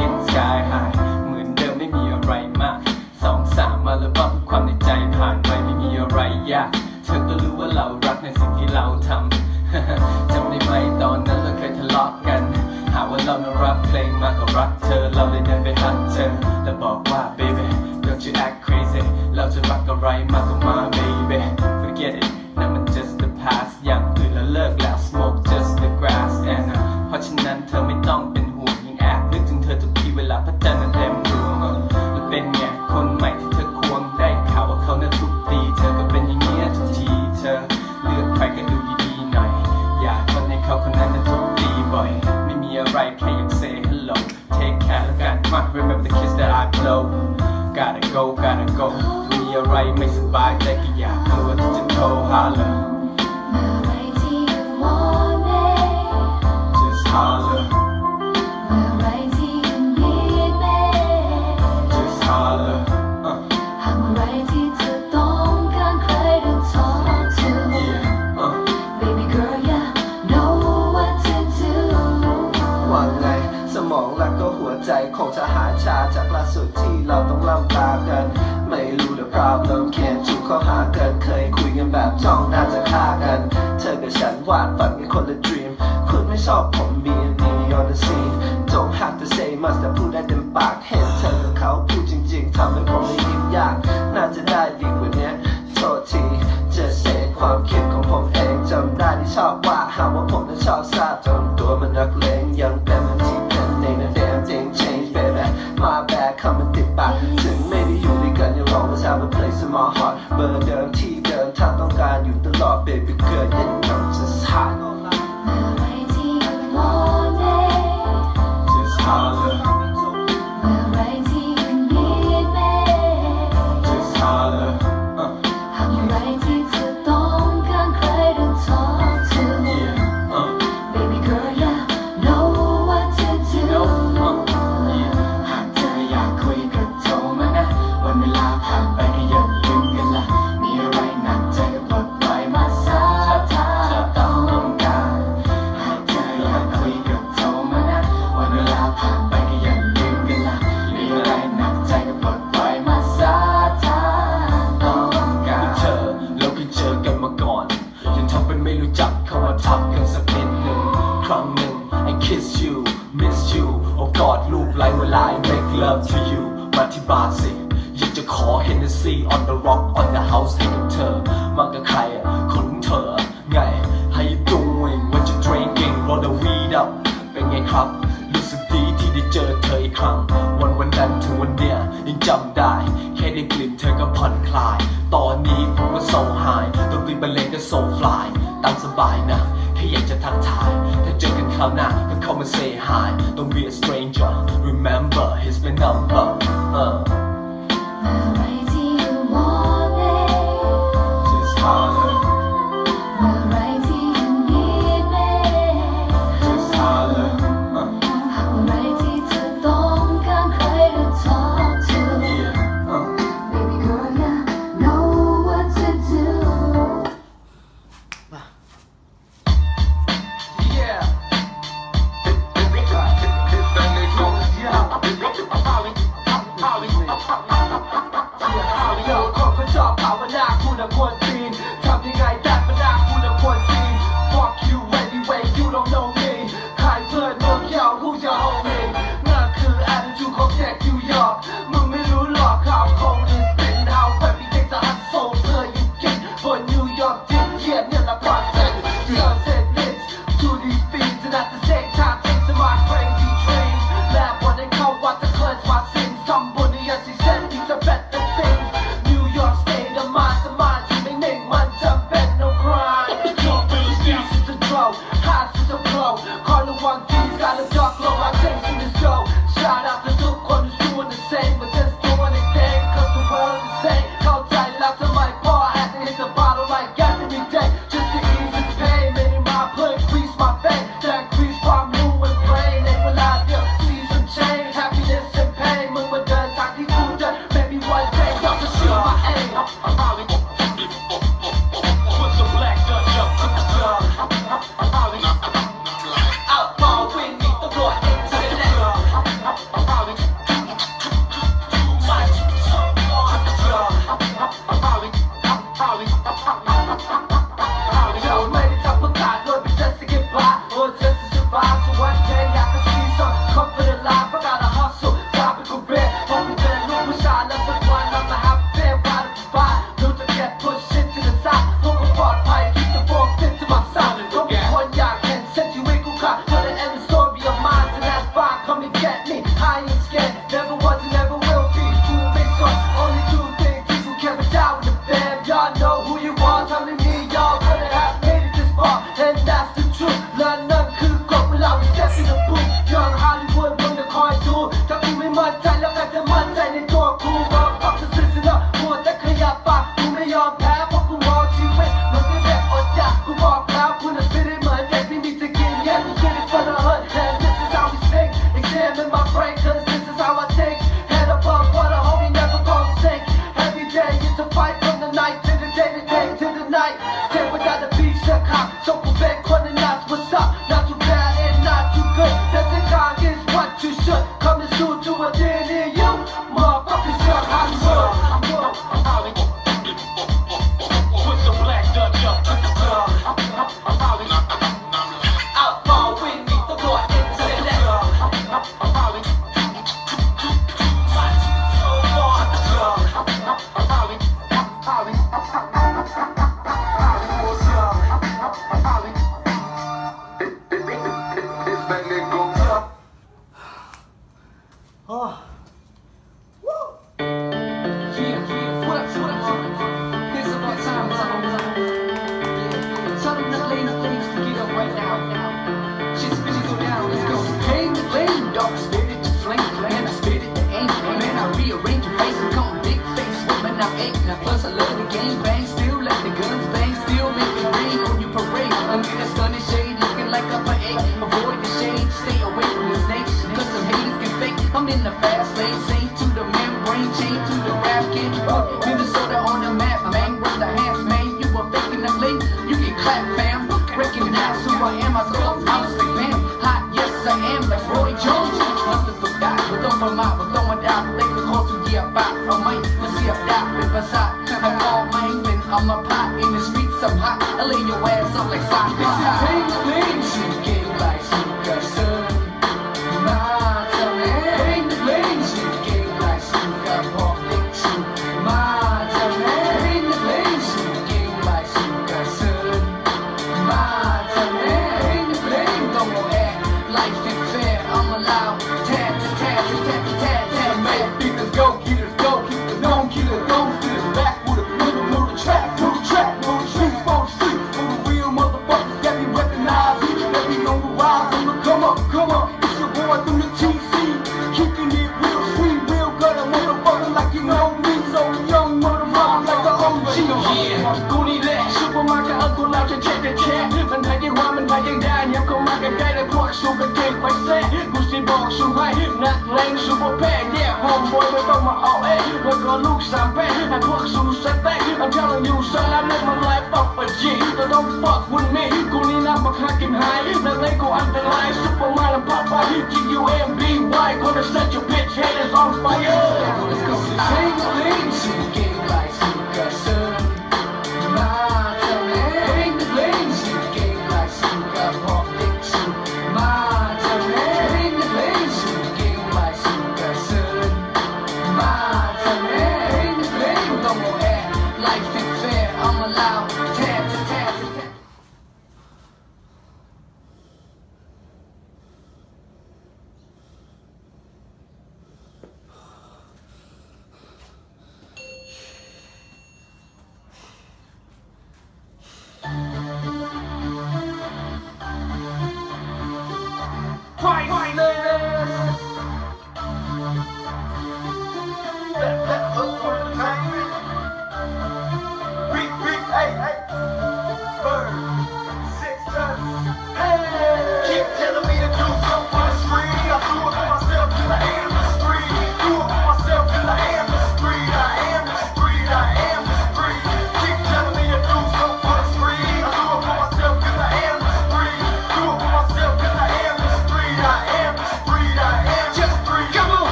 getting sky high เหมือนเดิมไม่มีอะไรมาก2-3อัลบั้มความในใจผ่านไปไม่มีอะไรยากเธอก็รู้ว่าเรารักในสิ่งที่เราทำ จำได้ไหมตอนนั้นเราเคยทะเลาะกันหาว่าเราน่ารักเพลงมากกว่ารักเธอเราเลยเดินไปหาเธอแล้วบอกว่า baby don't you act crazy เราจะรักอะไรมากกว่ามา baby forget it นั่นมัน just the past อย่างอื่นแล้วเลิกแล้ว smoke just the grass and เพราะฉะนั้นเธอไม่ต้องเป็นห่วงยิ่งแอบนึกถึงเธอทุกทีเวลาพระจันทร์นั้นเต็มดวงแล้วเป็นไงคนใหม่ที่เธอควงได้ข่าวว่าเขาน่าทุบตีเธอก็เป็นอย่างเงี้ยทุกทีเธอเลือกใครก็ดูดีๆหน่อยอย่าทนให้เขาคนนั้นน่าทุบตีบ่อยไม่มีอะไรแค่อยาก say hello take care แล้วกันมา remember the kiss that I blow gotta go มีอะไรไม่สบายใจก็อยากรู้ว่าที่จะโทรหาเลย just holler just holler หากเมื่อไรที่เธอต้องการใครto talk to baby girl you know what to do ว่าไงสมองและก็หัวใจคงจะหายชาจากล่าสุดที่เราต้องล่ำลากันไม่รู้แต่ problem แค่จูบเข้าหากันเคยคุยกันแบบจ้องน่าจะฆ่ากันเธอกับฉันวาดฝันกันคนละ dream คุณไม่ชอบผมมีอันนี้ on the scene don't have to say much แต่พูดได้เต็มปากเห็นเธอกับเขาพูดจริงๆทำให้ผมได้ยิ้มยากน่าจะได้ดีกว่านี้โทษทีจะเสพความคิดของผมเองจำได้ที่ชอบว่าหาว่าผมนั้นชอบซาจนตัวมันนักเลงยังเป็นมันที่เป็นในนั้น damn thing change baby my bad คำมันติดปากถึงไม่ได้อยู่ด้วยกันยัง always have a place in my heart เบอร์เดิมที่เดิมถ้าต้องการอยู่ตลอด baby girl you know just hot เมื่อไรที่ you want it just holler เมื่อไรที่ you need me just holler หากเมื่อไรที่เธอต้องการใครto talk to baby girl you know what to do หากเธออยากคุยก็โทรมานะวันเวลาผ่านไปก็อย่าลืมกันละมีอะไรหนักใจก็ปลดปล่อยมาซะถ้าต้องการหากเธออยากคุยก็โทรมานะวันเวลาผ่านไปก็อย่าลืมกันละมีอะไรหนักใจก็ปลดปล่อยมาซะถ้าต้องการเธอเราเคยเจอกันมาก่อนยังทำเป็นไม่รู้จักเข้ามาทักกันสักนิดหนึ่งครั้งหนึ่ง I kiss you miss you โอ้กอดลูกไหลเวลา I make love to you มาที่บ้านสิอยากจะขอ Hennessy on the rock on the house ให้กับเธอมากับใครคนเธอไง How you doing what you drinking roll the weed up เป็นไงครับรู้สึกดีที่ได้เจอเธออีกครั้งวันนั้นถึงวันเนี้ยยังจำได้แค่ได้กลิ่นเธอก็ผ่อนคลายตอนนี้ผมก็โซหายตัวกลิ่นบรรเลงก็โซฟลายตามสบายนะแค่อยากจะทักทายถ้าเจอกันคราวหน้าก็เข้ามา say hi don't be a stranger remember here's my number เมื่อไรที่ you want it just holler เมื่อไรที่ you need me just holler หากเมื่อไรที่เธอต้องการใครto talk to baby girl you know what to do yeah Holly. I ain't scared, never was and never will be. Who makes up? Only two things people can die with the fam. Y'all know who you are, telling me y'all wouldn't have made it this far, and that's the truth. None could go without step in the booth. Young Hollywood when the car do. Tell me my time, look at the month and the door cool. Motherfuckers listen up, more than kaya pa. Who may y'all have, but who walks you with? Look at that, or that, who walk out when I spit it, my neck, we need to get it, yeah, we spit it for the hood. And this is how we sing, examine my brain, cause this is how I think. Head above water, homie, never gon' sink. Every day it's a fight from the night to the day to the night. Day without a beat, check out. So for back, corner knots, what's up? Not too bad and not too good. That's the guy is what you should. Coming soon to a day near you. Motherfuckers, young Hollywood. Put some black Dutch up to the club. Outlaw with me, the Lord Oh. Woo! Yeah, what up? It's about time. Tell them the ladies to get up right now. She's busy go down, let's go. Hey, the lady dog, spit it to flame, and I spit it to aim. Man, I rearrange your face and come big face woman, I'm eight. Now plus I love the game bang, still let the guns bang, still make it rain on you parade. Under the sun and shade, looking like a parade. Avoid the shade, stay away from the snakes, cause some haters can fake. I'm in the fast lane, chain to the membrane, chain to the rap kid. Put Minnesota on the map, man. What's the hands, man? You were faking the link, you can clap, fam. Recognize who I am, I go out like man. Hot, yes I am, like Roy Jones. Nothing but that, but don't come out, but don't die. They can call to the back, oh my, let's see if that with a side. I'm all mine, when I'm a pot in the streets, I'm hot. I lay your ass up like sock. This is pink, pink, she get like sugar, son. I'm telling you, son, I live my life up a G. So don't fuck with me. Kunin ako cracking high. Nalay ko ang talay. Superman and Papa. G-U-M-B-Y. Gonna set your bitch haters on fire. Let's go. Sing the lead. She game like Suga, son. Sing the lead. She game like Suga, pop dick, shoot. Sing the lead. She game like Suga, son. Sing the lead. No more air. Life ain't fair, I'm allowed. Tap.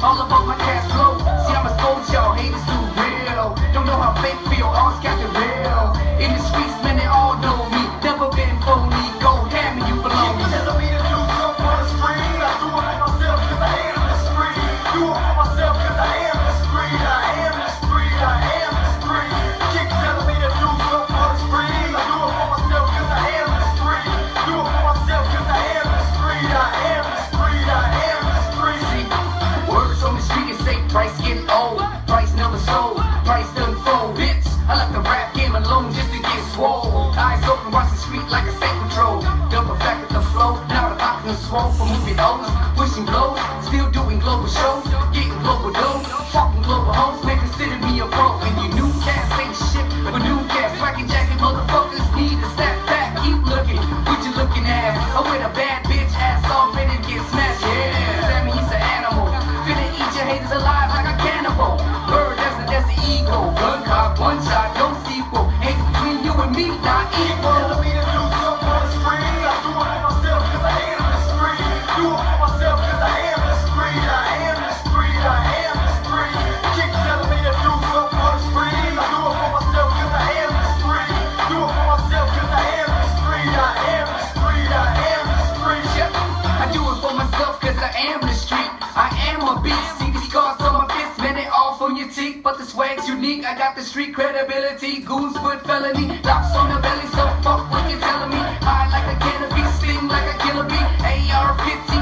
All about my cash flow. See, I'm a antique, but the swag's unique. I got the street credibility, Goosewood felony, locks on the belly, so fuck what you telling me. High like a canopy, sting like a killer bee, AR-15.